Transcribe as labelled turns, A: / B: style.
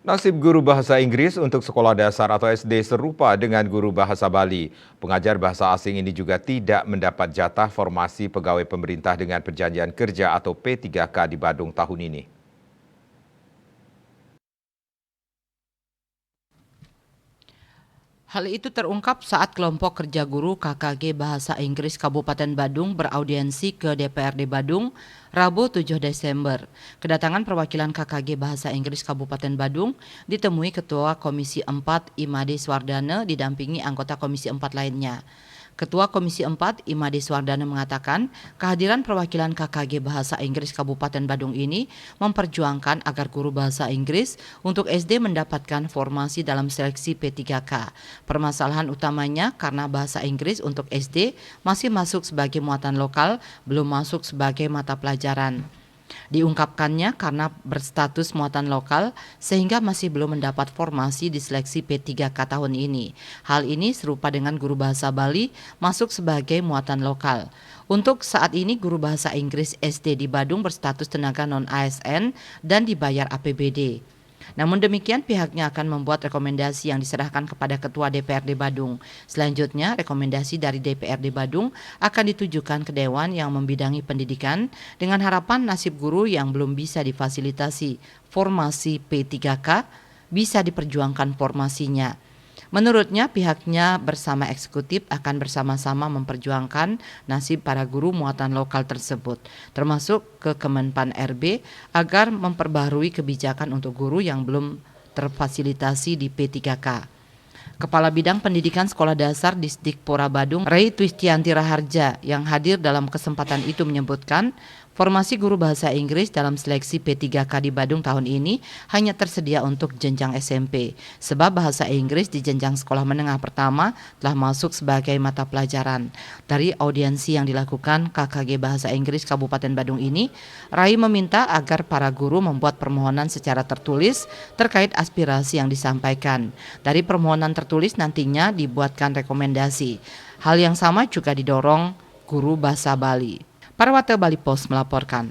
A: Nasib guru bahasa Inggris untuk sekolah dasar atau SD serupa dengan guru bahasa Bali. Pengajar bahasa asing ini juga tidak mendapat jatah formasi pegawai pemerintah dengan perjanjian kerja atau P3K di Badung tahun ini.
B: Hal itu terungkap saat kelompok kerja guru KKG Bahasa Inggris Kabupaten Badung beraudiensi ke DPRD Badung Rabu 7 Desember. Kedatangan perwakilan KKG Bahasa Inggris Kabupaten Badung ditemui Ketua Komisi 4 Imade Swardana didampingi anggota Komisi 4 lainnya. Ketua Komisi 4 Imade Swardana mengatakan kehadiran perwakilan KKG Bahasa Inggris Kabupaten Badung ini memperjuangkan agar guru bahasa Inggris untuk SD mendapatkan formasi dalam seleksi P3K. Permasalahan utamanya karena bahasa Inggris untuk SD masih masuk sebagai muatan lokal, belum masuk sebagai mata pelajaran. Diungkapkannya karena berstatus muatan lokal sehingga masih belum mendapat formasi di seleksi P3K tahun ini. Hal ini serupa dengan guru bahasa Bali masuk sebagai muatan lokal. Untuk saat ini guru bahasa Inggris SD di Badung berstatus tenaga non-ASN dan dibayar APBD. Namun demikian pihaknya akan membuat rekomendasi yang diserahkan kepada Ketua DPRD Badung. Selanjutnya rekomendasi dari DPRD Badung akan ditujukan ke Dewan yang membidangi pendidikan dengan harapan nasib guru yang belum bisa difasilitasi formasi P3K bisa diperjuangkan formasinya. Menurutnya pihaknya bersama eksekutif akan bersama-sama memperjuangkan nasib para guru muatan lokal tersebut, termasuk ke Kemenpan RB agar memperbaharui kebijakan untuk guru yang belum terfasilitasi di P3K. Kepala Bidang Pendidikan Sekolah Dasar Disdikpora Badung, Ray Twistianti Raharja, yang hadir dalam kesempatan itu menyebutkan, formasi guru bahasa Inggris dalam seleksi P3K di Badung tahun ini hanya tersedia untuk jenjang SMP, sebab bahasa Inggris di jenjang sekolah menengah pertama telah masuk sebagai mata pelajaran. Dari audiensi yang dilakukan KKG Bahasa Inggris Kabupaten Badung ini, Ray meminta agar para guru membuat permohonan secara tertulis terkait aspirasi yang disampaikan. Dari permohonan tertulis nantinya dibuatkan rekomendasi. Hal yang sama juga didorong guru bahasa Bali. Parwata Bali Post melaporkan.